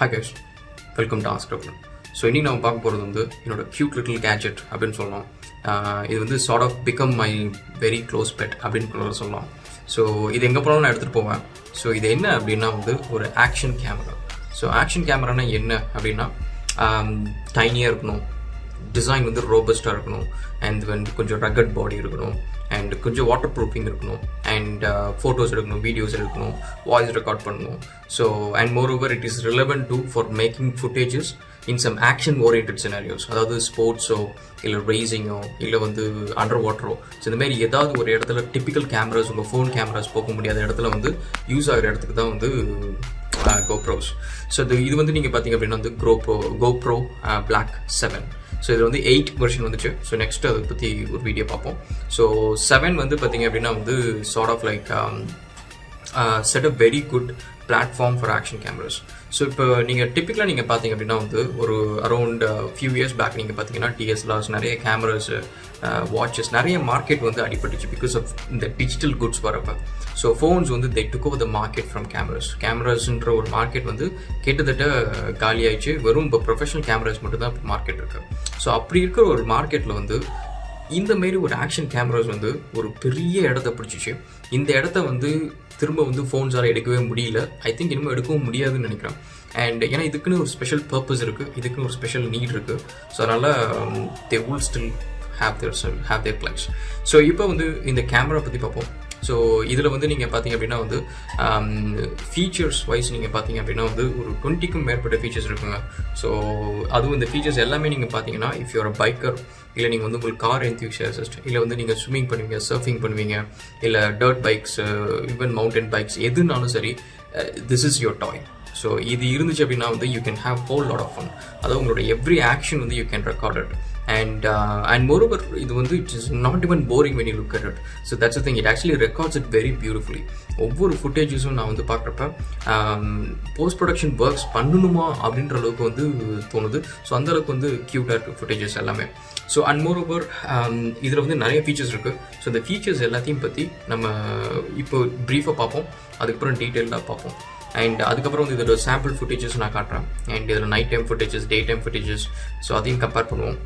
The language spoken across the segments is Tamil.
Hi guys, welcome to Ask Raghulan. So இன்றைக்கி நம்ம பார்க்க போகிறது வந்து என்னோட க்யூட் லிட்டில் கேட்ஜெட் அப்படின்னு சொல்லலாம். இது வந்து sort of become my very close bet அப்படின்னு சொல்லலாம். ஸோ இது எங்கே போனாலும் நான் எடுத்துகிட்டு போவேன். ஸோ இது என்ன அப்படின்னா வந்து ஒரு ஆக்ஷன் கேமரா. ஸோ ஆக்ஷன் கேமரானா என்ன அப்படின்னா டைனியாக இருக்கணும், டிசைன் வந்து ரோபஸ்டாக இருக்கணும், அண்ட் வந்து கொஞ்சம் ரகட் பாடி இருக்கணும், அண்ட் கொஞ்சம் வாட்டர் ப்ரூஃபிங் இருக்கணும், அண்ட் ஃபோட்டோஸ் எடுக்கணும், வீடியோஸ் எடுக்கணும், வாய்ஸ் ரெக்கார்ட் பண்ணணும். So and moreover it is relevant to for making footages in some action orient scenarios, அதாவது ஸ்போர்ட்ஸோ இல்லை ரேசிங்கோ இல்லை வந்து அண்டர் வாட்டரோ. ஸோ இந்தமாரி ஏதாவது ஒரு இடத்துல டிப்பிக்கல் கேமராஸ், உங்கள் ஃபோன் கேமராஸ் போக முடியாத இடத்துல வந்து யூஸ் ஆகிற இடத்துக்கு தான் வந்து கோப்ரோஸ். ஸோ இது வந்து நீங்கள் பார்த்தீங்க அப்படின்னா வந்து கோப்ரோ Black 7. ஸோ இதில் வந்து 8 வெர்ஷன் வந்துச்சு. ஸோ நெக்ஸ்ட் அதை பற்றி ஒரு வீடியோ பார்ப்போம். ஸோ 7 வந்து பார்த்தீங்க அப்படின்னா வந்து sort of like set a very good platform for action cameras. So இப்போ நீங்கள் டிப்பிக்கலாக நீங்கள் பார்த்தீங்க அப்படின்னா வந்து ஒரு அரௌண்ட் ஃபியூ இயர்ஸ் பேக் நீங்கள் பார்த்தீங்கன்னா டிஎஸ்எல்ஆர்ஸ், நிறைய கேமராஸ், வாட்சஸ், நிறைய மார்க்கெட் வந்து அடிபட்டுச்சு பிகாஸ் ஆஃப் இந்த டிஜிட்டல் குட்ஸ் வரப்போ. ஸோ ஃபோன்ஸ் வந்து they took over the market from கேமராஸ்ன்ற ஒரு மார்க்கெட் வந்து கிட்டத்தட்ட காலியாயிடுச்சு. வெறும் இப்போ ப்ரொஃபஷனல் கேமராஸ் மட்டும்தான் இப்போ மார்க்கெட் இருக்குது. ஸோ அப்படி இருக்கிற ஒரு மார்க்கெட்டில் வந்து இந்தமாரி ஒரு ஆக்ஷன் கேமராஸ் வந்து ஒரு பெரிய இடத்த பிடிச்சிச்சு. இந்த இடத்த வந்து திரும்ப வந்து ஃபோன்ஸால் எடுக்கவே முடியல. ஐ திங்க் இனிமேல் எடுக்கவும் முடியாதுன்னு நினைக்கிறேன். அண்ட் ஏன்னா இதுக்குன்னு ஒரு ஸ்பெஷல் பர்பஸ் இருக்குது, இதுக்குன்னு ஒரு ஸ்பெஷல் நீட் இருக்குது. ஸோ அதனால் they will still have their place. So இப்போ வந்து இந்த கேமரா பற்றி பார்ப்போம். ஸோ இதில் வந்து நீங்கள் பார்த்தீங்க அப்படின்னா வந்து ஃபீச்சர்ஸ் வைஸ் நீங்கள் பார்த்தீங்க அப்படின்னா வந்து ஒரு 20க்கும் மேற்பட்ட ஃபீச்சர்ஸ் இருக்குங்க. ஸோ அதுவும் இந்த ஃபீச்சர்ஸ் எல்லாமே நீங்கள் பார்த்தீங்கன்னா இஃப் யூர் பைக்கர், இல்லை நீங்கள் வந்து உங்களுக்கு கார் என்த்யூசியாசிஸ்ட், இல்லை வந்து நீங்கள் ஸ்விம்மிங் பண்ணுவீங்க, சர்ஃபிங் பண்ணுவீங்க, இல்லை dirt bikes, even mountain bikes, எதுனாலும் சரி, this is your toy. So இது இருந்துச்சு அப்படின்னா வந்து you can have whole lot of fun. அதாவது உங்களோட எவ்ரி ஆக்ஷன் வந்து you can record it. And moreover, இது வந்து it is not even boring when you look at it. So that's the thing, it actually records it very beautifully. ஒவ்வொரு ஃபுட்டேஜஸும் நான் வந்து பார்க்குறப்ப போஸ்ட் ப்ரொடக்ஷன் ஒர்க்ஸ் பண்ணணுமா அப்படின்ற அளவுக்கு வந்து தோணுது. ஸோ அந்தளவுக்கு வந்து க்யூட்டாக இருக்குது ஃபுட்டேஜஸ் எல்லாமே. ஸோ அண்ட் மோரோவர் இதில் வந்து நிறைய ஃபீச்சர்ஸ் இருக்குது. ஸோ இந்த ஃபீச்சர்ஸ் எல்லாத்தையும் பற்றி நம்ம இப்போ ப்ரீஃபாக பார்ப்போம், அதுக்கப்புறம் டீட்டெயிலாக பார்ப்போம். அண்ட் அதுக்கப்புறம் வந்து இதோட சாம்பிள் ஃபுட்டேஜஸ் நான் காட்டுறேன். அண்ட் இதில் night time footages, day time footages, so அதையும் கம்பேர் பண்ணுவோம்.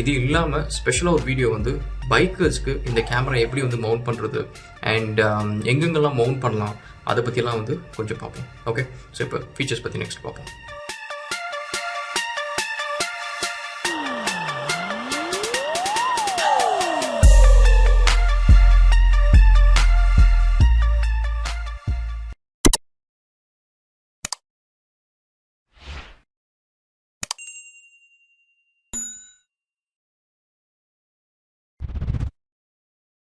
இது இல்லாமல் ஸ்பெஷலாக ஒரு வீடியோ வந்து பைக்கர்ஸ்க்கு இந்த கேமரா எப்படி வந்து மவுண்ட் பண்ணுறது அண்ட் எங்கெங்கெல்லாம் மவுண்ட் பண்ணலாம் அதை பற்றியெல்லாம் வந்து கொஞ்சம் பார்ப்போம். ஓகே, ஸோ இப்போ ஃபீச்சர்ஸ் பற்றி நெக்ஸ்ட் பார்ப்போம்.